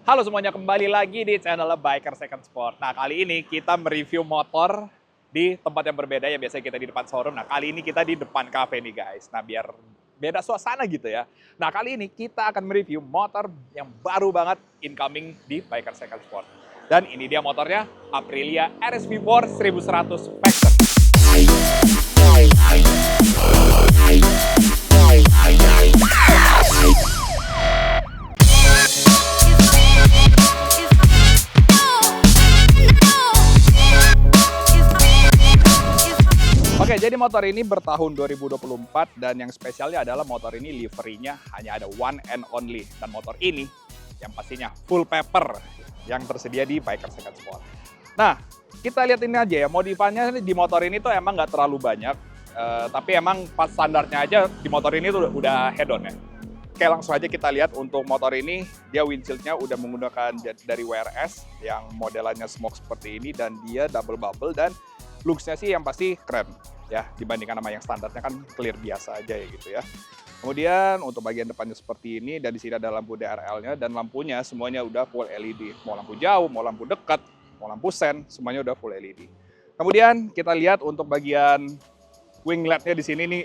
Halo semuanya, kembali lagi di channel Biker Second Sport. Nah, kali ini kita mereview motor di tempat yang berbeda ya. Biasanya kita di depan showroom. Nah, kali ini kita di depan cafe nih guys. Nah, biar beda suasana gitu ya. Nah, kali ini kita akan mereview motor yang baru banget incoming di Biker Second Sport. Dan ini dia motornya, Aprilia RSV4 1100 Factor. Oke, jadi motor ini bertahun 2024 dan yang spesialnya adalah motor ini liverinya hanya ada one and only. Dan motor ini yang pastinya full paper yang tersedia di Biker Second Sport. Nah, kita lihat ini aja ya, modifannya di motor ini tuh emang nggak terlalu banyak. Tapi emang pas standarnya aja di motor ini tuh udah head on ya. Oke, langsung aja kita lihat untuk motor ini, dia windshieldnya udah menggunakan dari WRS yang modelannya smoke seperti ini dan dia double bubble dan looks-nya sih yang pasti keren ya, dibandingkan sama yang standarnya kan clear biasa aja ya gitu ya. Kemudian untuk bagian depannya seperti ini dan di sini ada lampu DRL-nya dan lampunya semuanya udah full LED. Mau lampu jauh, mau lampu dekat, mau lampu sen, semuanya udah full LED. Kemudian kita lihat untuk bagian winglet-nya di sini nih,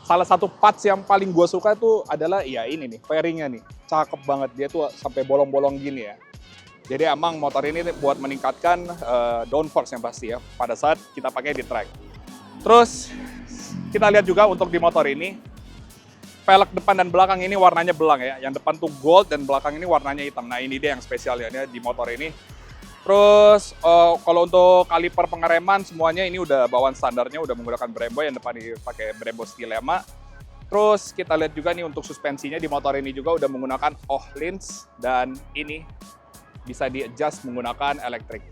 salah satu parts yang paling gue suka tuh adalah ya ini nih, fairing-nya nih. Cakep banget, dia tuh sampai bolong-bolong gini ya. Jadi emang motor ini buat meningkatkan downforce yang pasti ya pada saat kita pakai di track. Terus kita lihat juga untuk di motor ini, velg depan dan belakang ini warnanya belang ya. Yang depan tuh gold dan belakang ini warnanya hitam. Nah ini dia yang spesial ya di motor ini. Terus kalau untuk kaliper pengereman semuanya ini udah bawaan standarnya, udah menggunakan Brembo, yang depan dipakai Brembo Stilema. Terus kita lihat juga nih untuk suspensinya di motor ini juga udah menggunakan Öhlins dan ini bisa di-adjust menggunakan elektrik.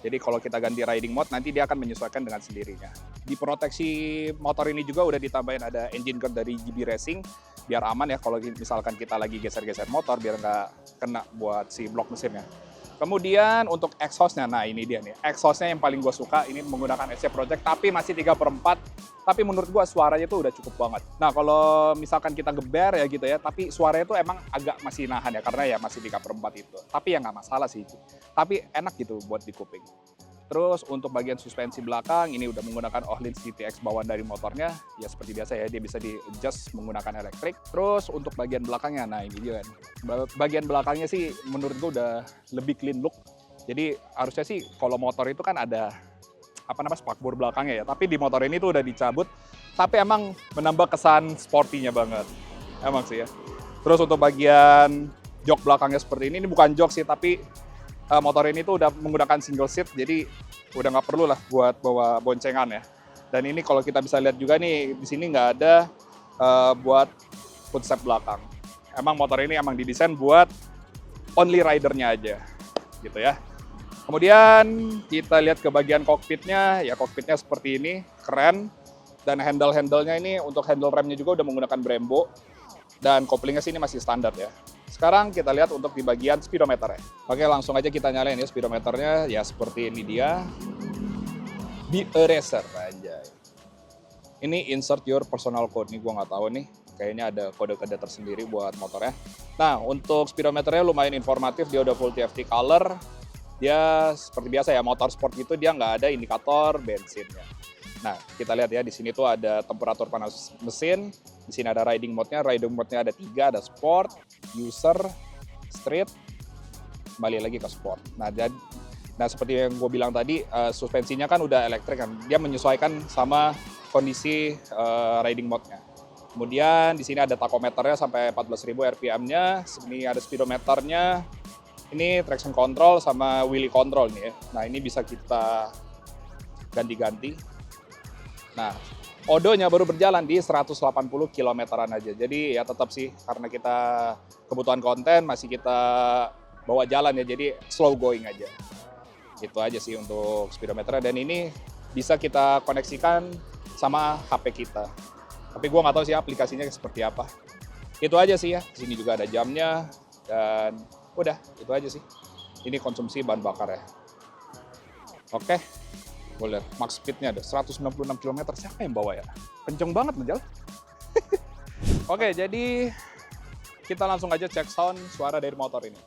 Jadi kalau kita ganti riding mode, nanti dia akan menyesuaikan dengan sendirinya. Di proteksi motor ini juga udah ditambahin ada engine guard dari GB Racing, biar aman ya kalau misalkan kita lagi geser-geser motor, biar nggak kena buat si blok mesinnya. Kemudian untuk exhaust-nya, nah ini dia nih. Exhaust-nya yang paling gue suka, ini menggunakan SC Project, tapi masih 3/4. Tapi menurut gue suaranya tuh udah cukup banget. Nah kalau misalkan kita geber ya gitu ya, tapi suaranya tuh emang agak masih nahan ya, karena ya masih 3/4 itu. Tapi ya nggak masalah sih itu. Tapi enak gitu buat di kuping. Terus untuk bagian suspensi belakang, ini udah menggunakan Öhlins GTX bawaan dari motornya. Ya seperti biasa ya, dia bisa di-adjust menggunakan elektrik. Terus untuk bagian belakangnya, nah ini dia kan. Bagian belakangnya sih menurut gue udah lebih clean look. Jadi harusnya sih kalau motor itu kan ada spakbor belakangnya ya. Tapi di motor ini tuh udah dicabut. Tapi emang menambah kesan sportinya banget. Emang sih ya. Terus untuk bagian jok belakangnya seperti ini bukan jok sih, tapi motor ini tuh udah menggunakan single seat, jadi udah nggak perlu lah buat bawa boncengan ya. Dan ini kalau kita bisa lihat juga nih, di sini nggak ada buat footstep belakang. Emang motor ini emang didesain buat only ridernya aja, gitu ya. Kemudian kita lihat ke bagian kokpitnya, ya kokpitnya seperti ini, keren. Dan handle-handlenya ini untuk handle remnya juga udah menggunakan Brembo. Dan koplingnya sini masih standar ya. Sekarang kita lihat untuk di bagian speedometer ya. Oke, langsung aja kita nyalain ya speedometernya. Ya seperti ini dia. Di eraser aja. Ini insert your personal code. Nih gue nggak tahu nih. Kayaknya ada kode-kode tersendiri buat motornya. Nah, untuk speedometernya lumayan informatif. Dia udah full TFT color. Dia seperti biasa ya, motor sport gitu dia nggak ada indikator bensinnya. Nah, kita lihat ya, di sini tuh ada temperatur panas mesin, di sini ada riding mode-nya ada 3, ada sport, user, street, kembali lagi ke sport. Nah, seperti yang gue bilang tadi, suspensinya kan udah elektrik kan, dia menyesuaikan sama kondisi riding mode-nya. Kemudian di sini ada tachometernya sampai 14.000 RPM-nya, sini ada speedometernya, ini traction control sama wheelie control nih ya. Nah, ini bisa kita ganti-ganti. Nah, odonya baru berjalan di 180 km-an aja. Jadi ya tetap sih, karena kita kebutuhan konten masih kita bawa jalan ya, jadi slow going aja. Itu aja sih untuk speedometer. Dan ini bisa kita koneksikan sama HP kita. Tapi gue nggak tahu sih aplikasinya seperti apa. Itu aja sih ya. Di sini juga ada jamnya. Dan udah, itu aja sih. Ini konsumsi bahan bakar ya. Oke. Boleh, max speed-nya ada 196 km. Siapa yang bawa ya? Kenceng banget menjalan. Oke, jadi kita langsung aja cek sound suara dari motor ini.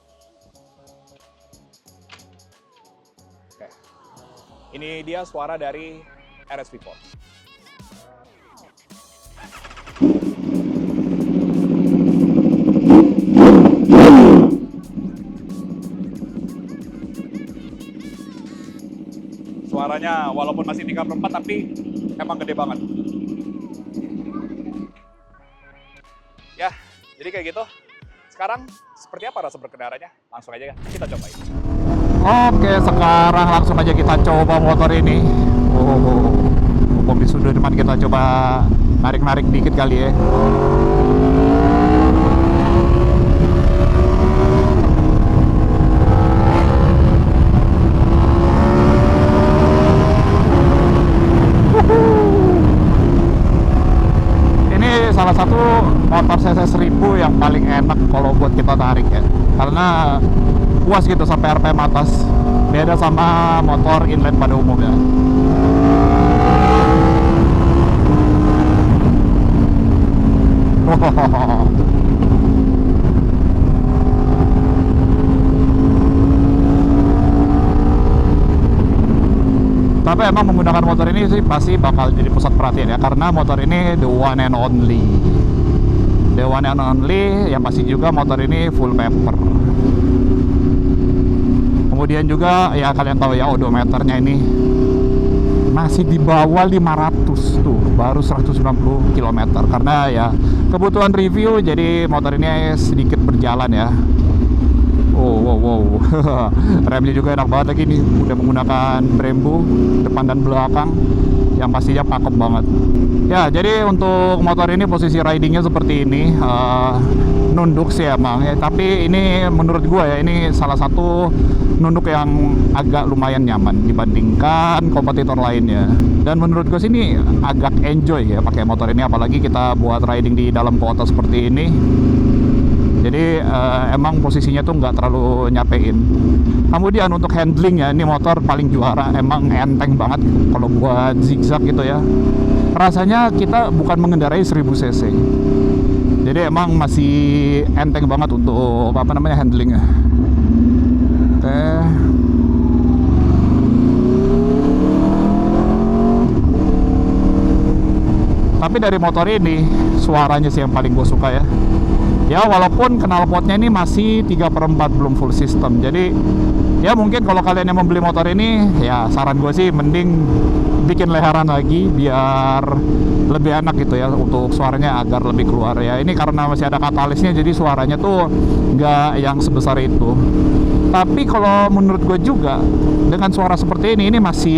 Ini dia suara dari RSV4. Suaranya walaupun masih 3/4 tapi emang gede banget. Ya, jadi kayak gitu. Sekarang seperti apa rasa berkendaranya? Langsung aja kita cobain. Oke, sekarang langsung aja kita coba motor ini. Mumpung di sudut depan kita coba narik-narik dikit kali ya. Salah satu motor CC 1000 yang paling enak kalau buat kita tarik ya, karena puas gitu sampai RPM atas, beda sama motor inline pada umumnya. Tapi emang menggunakan motor ini sih pasti bakal jadi pusat perhatian ya, karena motor ini the one and only. The one and only, yang pasti juga motor ini full paper. Kemudian juga ya kalian tahu ya, odometernya ini masih di bawah 500 tuh, baru 190 km. Karena ya kebutuhan review, jadi motor ini sedikit berjalan ya. Wow. Remnya juga enak banget lagi nih, udah menggunakan Brembo depan dan belakang yang pastinya pakem banget. Ya, jadi untuk motor ini posisi ridingnya seperti ini, nunduk sih emang ya, tapi ini menurut gua ya, ini salah satu nunduk yang agak lumayan nyaman dibandingkan kompetitor lainnya. Dan menurut gue sih ini agak enjoy ya pakai motor ini, apalagi kita buat riding di dalam kota seperti ini. Jadi emang posisinya tuh nggak terlalu nyapein. Kemudian untuk handlingnya, ini motor paling juara, emang enteng banget kalau buat zigzag gitu ya. Rasanya kita bukan mengendarai 1000 cc. Jadi emang masih enteng banget untuk apa namanya handlingnya. Oke. Tapi dari motor ini suaranya sih yang paling gue suka ya. Ya walaupun knalpotnya ini masih 3/4 belum full system. Jadi ya mungkin kalau kalian yang membeli motor ini, ya saran gue sih mending bikin leheran lagi biar lebih enak gitu ya, untuk suaranya agar lebih keluar ya. Ini karena masih ada katalisnya, jadi suaranya tuh nggak yang sebesar itu. Tapi kalau menurut gue juga dengan suara seperti ini masih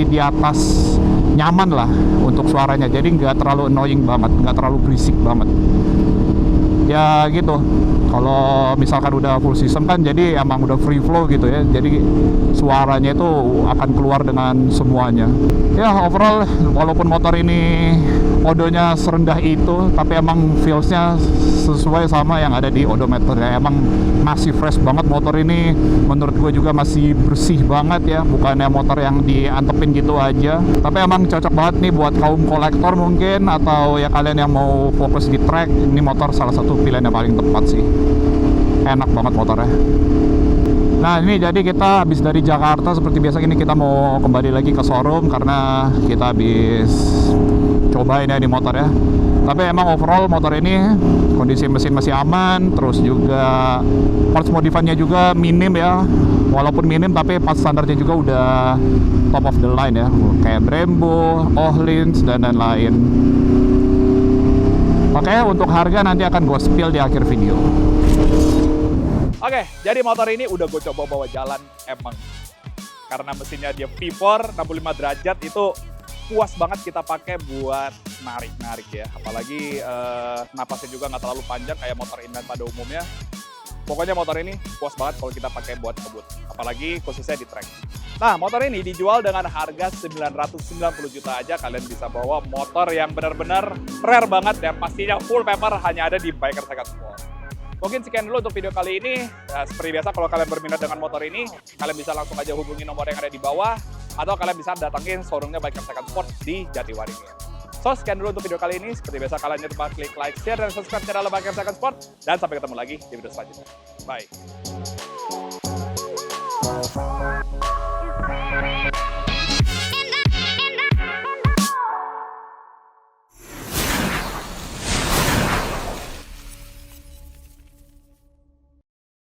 di atas nyaman lah untuk suaranya. Jadi nggak terlalu annoying banget, nggak terlalu berisik banget. Ya gitu. Kalau misalkan udah full system kan jadi emang udah free flow gitu ya. Jadi suaranya itu akan keluar dengan semuanya. Ya overall walaupun motor ini odonya serendah itu, tapi emang feelsnya sesuai sama yang ada di odometernya. Emang masih fresh banget motor ini. Menurut gue juga masih bersih banget ya, bukannya motor yang diantepin gitu aja. Tapi emang cocok banget nih buat kaum kolektor mungkin, atau ya kalian yang mau fokus di track. Ini motor salah satu pilihan yang paling tepat sih. Enak banget motornya. Nah ini jadi kita habis dari Jakarta, seperti biasa ini kita mau kembali lagi ke showroom karena kita habis cobain ya di motor ya. Tapi emang overall motor ini kondisi mesin masih aman, terus juga parts modifannya juga minim ya. Walaupun minim tapi parts standarnya juga udah top of the line ya, kayak Brembo, Öhlins dan lain-lain. Oke, untuk harga nanti akan gue spill di akhir video. Oke, jadi motor ini udah gue coba bawa jalan emang. Karena mesinnya dia V4 65 derajat, itu puas banget kita pakai buat narik-narik ya. Apalagi napasnya juga nggak terlalu panjang kayak motor inline pada umumnya. Pokoknya motor ini puas banget kalau kita pakai buat ngebut. Apalagi khususnya di track. Nah, motor ini dijual dengan harga 990 juta aja. Kalian bisa bawa motor yang benar-benar rare banget dan pastinya full paper hanya ada di Biker Second Sport. Mungkin sekian dulu untuk video kali ini. Seperti biasa kalau kalian berminat dengan motor ini, kalian bisa langsung aja hubungi nomor yang ada di bawah, atau kalian bisa datangin showroomnya Biker Second Sport di Jatiwaringin. So, sekian dulu untuk video kali ini. Seperti biasa kalian jangan lupa klik like, share, dan subscribe channel Biker Second Sport. Dan sampai ketemu lagi di video selanjutnya. Bye.